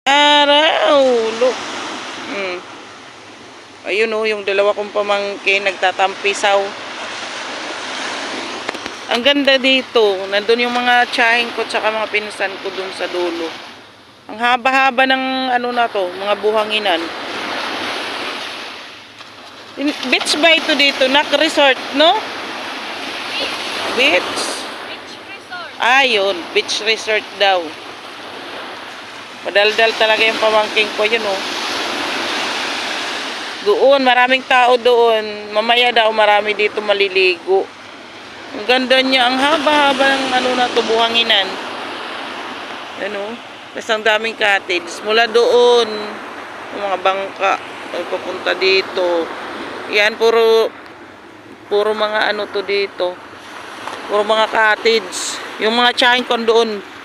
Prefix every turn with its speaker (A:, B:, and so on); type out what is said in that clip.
A: Araw, look. Ayun oh, yung dalawa kong pamangkin nagtatampisaw. Ang ganda dito. Nandun yung mga tsahin ko tsaka mga pinsan ko dun sa dulo. Ang haba-haba ng ano na to, mga buhanginan. Beach ba ito dito? Nak resort, no? Beach?
B: Beach resort.
A: Ayun, beach resort daw. Madaldal talaga yung pamangking ko yun oh. Doon, maraming tao doon. Mamaya daw marami dito maliligo. Ang ganda niya, ang haba-haba ng ano na to, buhanginan. Ano? Tapos ang daming cottage. Mula doon, yung mga bangka, papunta dito. Yan, puro mga ano to dito. Puro mga cottage. Yung mga tsahin ko doon.